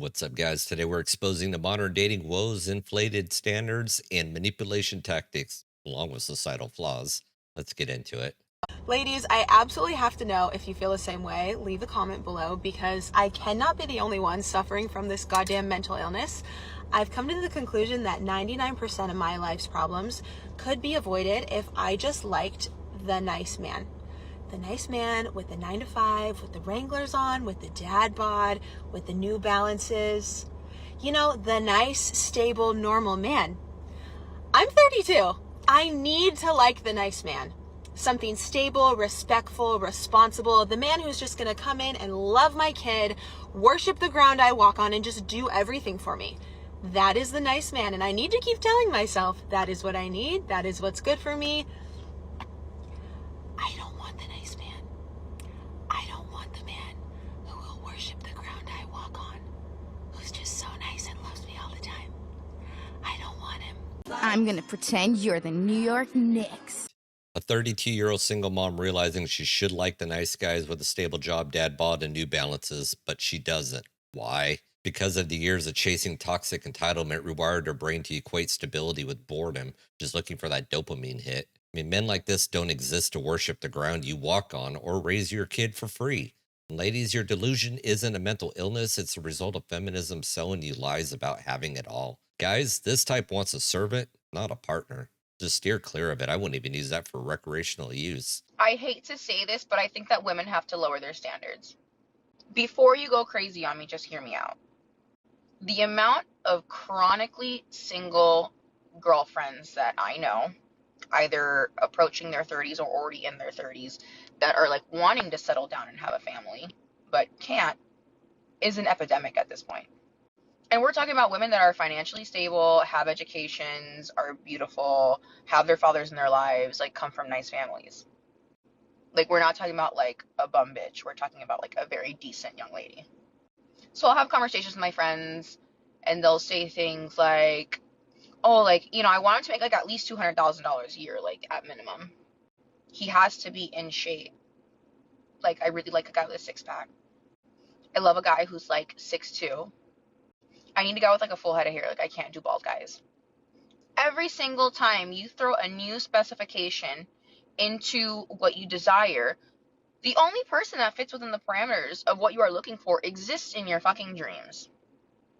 What's up, guys? Today we're exposing the modern dating woes, inflated standards, and manipulation tactics, along with societal flaws. Let's get into it. Ladies, I absolutely have to know if you feel the same way. Leave a comment below because I cannot be the only one suffering from this goddamn mental illness. I've come to the conclusion that 99% of my life's problems could be avoided if I just liked the nice man. The nice man with the 9 to 5, with the Wranglers on, with the dad bod, with the New Balances. You know, the nice, stable, normal man. I'm 32. I need to like the nice man. Something stable, respectful, responsible. The man who's just gonna come in and love my kid, worship the ground I walk on, and just do everything for me. That is the nice man. And I need to keep telling myself, that is what I need. That is what's good for me. I don't want the nice man. I don't want the man who will worship the ground I walk on, who's just so nice and loves me all the time. I don't want him. I'm gonna pretend you're the New York Knicks. A 32-year-old single mom realizing she should like the nice guys with a stable job, dad bod, and New Balances, but she doesn't. Why? Because of the years of chasing toxic entitlement rewired her brain to equate stability with boredom, just looking for that dopamine hit. I mean, men like this don't exist to worship the ground you walk on or raise your kid for free. And ladies, your delusion isn't a mental illness, it's a result of feminism selling you lies about having it all. Guys, this type wants a servant, not a partner. Just steer clear of it. I wouldn't even use that for recreational use. I hate to say this, but I think that women have to lower their standards. Before you go crazy on me, just hear me out. The amount of chronically single girlfriends that I know, either approaching their 30s or already in their 30s, that are like wanting to settle down and have a family, but can't, is an epidemic at this point. And we're talking about women that are financially stable, have educations, are beautiful, have their fathers in their lives, like come from nice families. Like, we're not talking about like a bum bitch. We're talking about like a very decent young lady. So I'll have conversations with my friends and they'll say things like, oh, like, you know, I want him to make like at least $200,000 a year, like at minimum. He has to be in shape. Like, I really like a guy with a six pack. I love a guy who's like 6'2". I need a guy with like a full head of hair. Like, I can't do bald guys. Every single time you throw a new specification into what you desire, the only person that fits within the parameters of what you are looking for exists in your fucking dreams.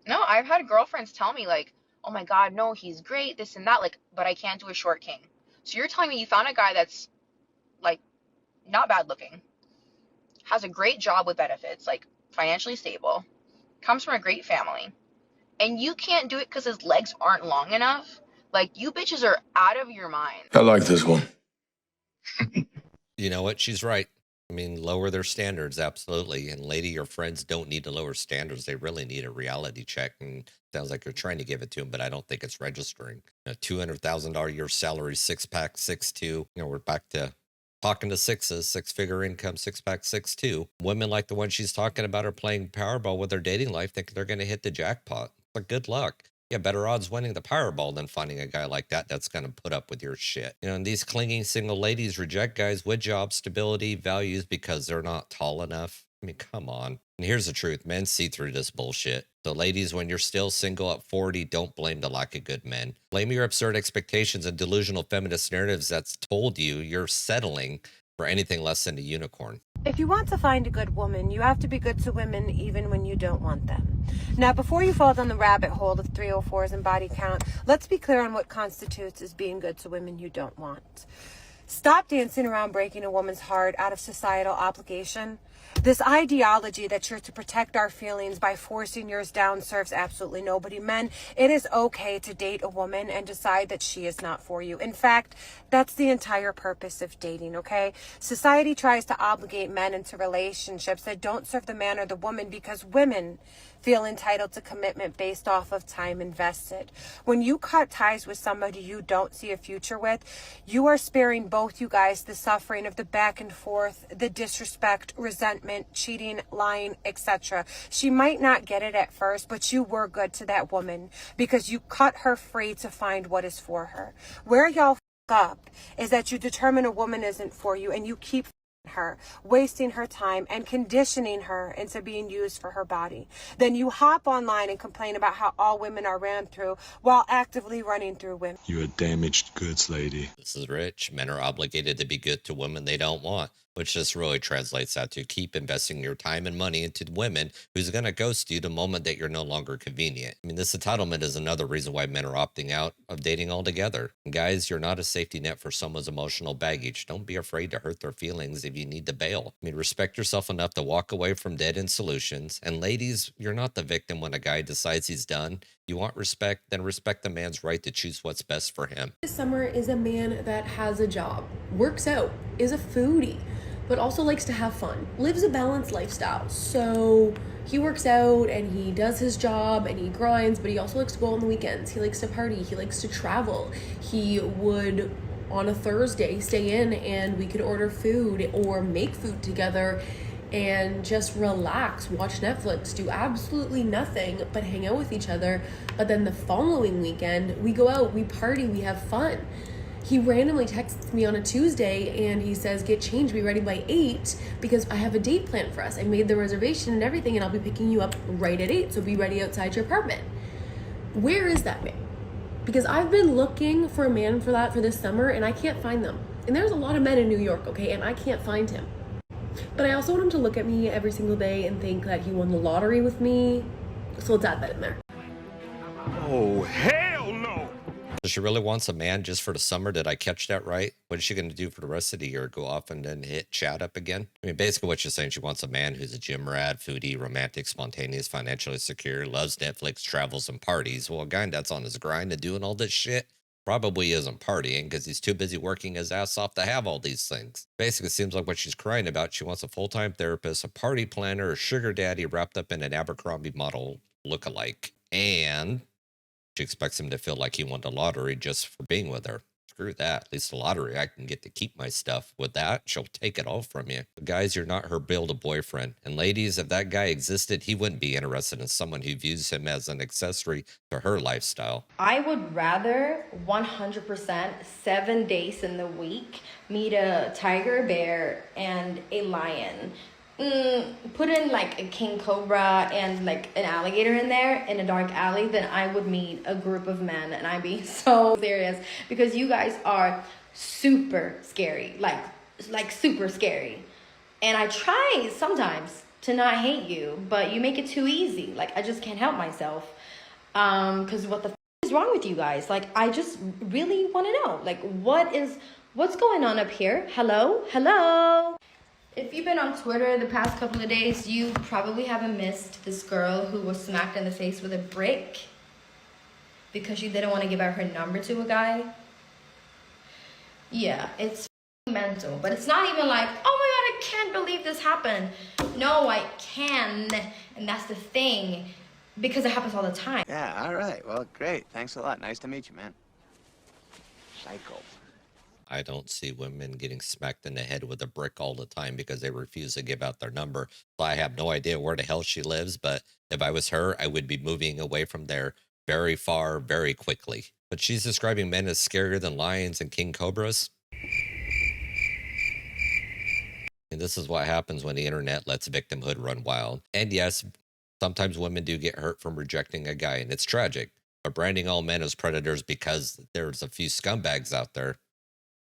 No, I've had girlfriends tell me like, oh my god, no, he's great, this and that, like, but I can't do a short king. So you're telling me you found a guy that's like not bad looking, has a great job with benefits, like financially stable, comes from a great family, and you can't do it because his legs aren't long enough? Like, you bitches are out of your mind. I like this one. You know what? She's right. I mean, lower their standards, absolutely. And lady, your friends don't need to lower standards. They really need a reality check. And sounds like you're trying to give it to them, but I don't think it's registering. A $200,000 a year salary, six pack, 6'2". You know, we're back to talking to sixes, six-figure income, six pack, 6'2". Women like the one she's talking about are playing Powerball with their dating life, thinking they're going to hit the jackpot. But good luck. Yeah, better odds winning the Powerball than finding a guy like that that's going to put up with your shit. You know, and these clinging single ladies reject guys with job stability, values because they're not tall enough. I mean, come on. And here's the truth. Men see through this bullshit. So ladies, when you're still single at 40, don't blame the lack of good men. Blame your absurd expectations and delusional feminist narratives that's told you you're settling for anything less than a unicorn. If you want to find a good woman, you have to be good to women even when you don't want them. Now, before you fall down the rabbit hole of 304s and body count, let's be clear on what constitutes as being good to women you don't want. Stop dancing around breaking a woman's heart out of societal obligation. This ideology that you're to protect our feelings by forcing yours down serves absolutely nobody. Men, it is okay to date a woman and decide that she is not for you. In fact, that's the entire purpose of dating, okay? Society tries to obligate men into relationships that don't serve the man or the woman because women feel entitled to commitment based off of time invested. When you cut ties with somebody you don't see a future with, you are sparing both you guys the suffering of the back and forth, the disrespect, resentment, cheating, lying, etc. She might not get it at first, but you were good to that woman because you cut her free to find what is for her. Where y'all up is that you determine a woman isn't for you and you keep her, wasting her time and conditioning her into being used for her body. Then you hop online and complain about how all women are ran through while actively running through women. You're a damaged goods lady. This is rich. Men are obligated to be good to women they don't want, which just really translates out to keep investing your time and money into women who's going to ghost you the moment that you're no longer convenient. I mean, this entitlement is another reason why men are opting out of dating altogether. And guys, you're not a safety net for someone's emotional baggage. Don't be afraid to hurt their feelings if you need to bail. I mean, respect yourself enough to walk away from dead-end solutions. And ladies, you're not the victim when a guy decides he's done. You want respect, then respect the man's right to choose what's best for him. This summer is a man that has a job, works out, is a foodie, but also likes to have fun, lives a balanced lifestyle. So he works out and he does his job and he grinds, but he also likes to go on the weekends. He likes to party, he likes to travel. He would, on a Thursday, stay in and we could order food or make food together and just relax, watch Netflix, do absolutely nothing but hang out with each other. But then the following weekend, we go out, we party, we have fun. He randomly texts me on a Tuesday and he says, get changed, be ready by 8 because I have a date planned for us. I made the reservation and everything and I'll be picking you up right at 8, so be ready outside your apartment. Where is that man? Because I've been looking for a man for that for this summer and I can't find them. And there's a lot of men in New York, okay, and I can't find him. But I also want him to look at me every single day and think that he won the lottery with me. So let's add that in there. Oh, hell no! So she really wants a man just for the summer. Did I catch that right? What is she going to do for the rest of the year? Go off and then hit chat up again? I mean, basically what she's saying, she wants a man who's a gym rat, foodie, romantic, spontaneous, financially secure, loves Netflix, travels, and parties. Well, a guy that's on his grind and doing all this shit probably isn't partying because he's too busy working his ass off to have all these things. Basically, it seems like what she's crying about, she wants a full-time therapist, a party planner, a sugar daddy wrapped up in an Abercrombie model look-alike. And she expects him to feel like he won the lottery just for being with her. Screw that. At least the lottery, I can get to keep my stuff. With that, she'll take it all from you. But guys, you're not her build-a-boyfriend. And ladies, if that guy existed, he wouldn't be interested in someone who views him as an accessory to her lifestyle. I would rather 100% 7 days in the week meet a tiger, bear, and a lion. Put in like a king cobra and like an alligator in there in a dark alley, then I would meet a group of men and I'd be so serious because you guys are super scary, like super scary. And I try sometimes to not hate you, but you make it too easy. Like I just can't help myself. Because what the is wrong with you guys? Like I just really want to know, like what's going on up here? Hello? If you've been on Twitter the past couple of days, you probably haven't missed this girl who was smacked in the face with a brick because she didn't want to give out her number to a guy. Yeah, it's mental, but it's not even like, oh my god, I can't believe this happened. No, I can, and that's the thing, because it happens all the time. Yeah, all right. Well, great. Thanks a lot. Nice to meet you, man. Psycho. I don't see women getting smacked in the head with a brick all the time because they refuse to give out their number. So I have no idea where the hell she lives, but if I was her, I would be moving away from there very far, very quickly. But she's describing men as scarier than lions and king cobras. And this is what happens when the internet lets victimhood run wild. And yes, sometimes women do get hurt from rejecting a guy, and it's tragic. But branding all men as predators because there's a few scumbags out there,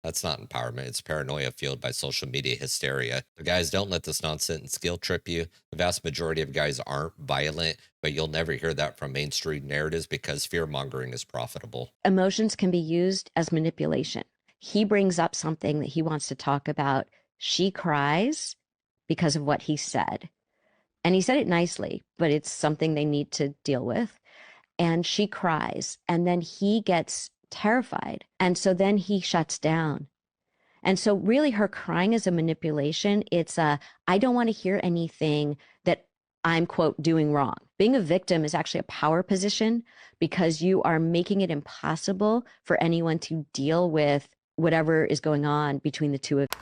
that's not empowerment. It's paranoia fueled by social media hysteria. So guys, don't let this nonsense guilt trip you. The vast majority of guys aren't violent, but you'll never hear that from mainstream narratives because fear-mongering is profitable. Emotions can be used as manipulation. He brings up something that he wants to talk about. She cries because of what he said. And he said it nicely, but it's something they need to deal with. And she cries, and then he gets terrified. And so then he shuts down. And so really her crying is a manipulation. It's I don't want to hear anything that I'm, quote, doing wrong. Being a victim is actually a power position because you are making it impossible for anyone to deal with whatever is going on between the two of you.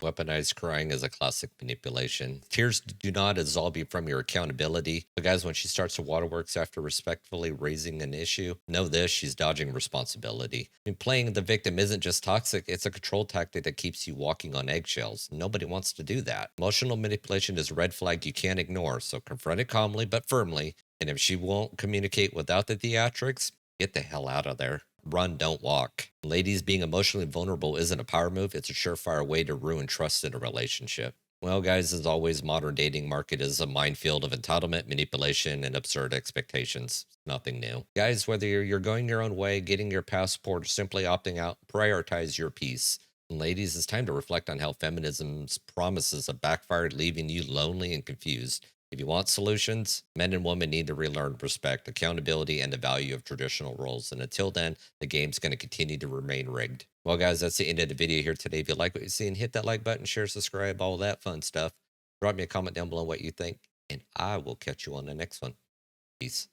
Weaponized crying is a classic manipulation. Tears do not absolve you from your accountability. But guys, when she starts the waterworks after respectfully raising an issue, know this, she's dodging responsibility. I mean, playing the victim isn't just toxic, it's a control tactic that keeps you walking on eggshells. Nobody wants to do that. Emotional manipulation is a red flag you can't ignore, so confront it calmly but firmly. And if she won't communicate without the theatrics, get the hell out of there. Run, don't walk. Ladies, being emotionally vulnerable isn't a power move, it's a surefire way to ruin trust in a relationship. Well, guys, as always, modern dating market is a minefield of entitlement, manipulation, and absurd expectations. Nothing new. Guys, whether you're going your own way, getting your passport, or simply opting out, prioritize your peace. And ladies, it's time to reflect on how feminism's promises have backfired, leaving you lonely and confused. If you want solutions, men and women need to relearn respect, accountability, and the value of traditional roles. And until then, the game's going to continue to remain rigged. Well, guys, that's the end of the video here today. If you like what you're seeing, hit that like button, share, subscribe, all that fun stuff. Drop me a comment down below what you think, and I will catch you on the next one. Peace.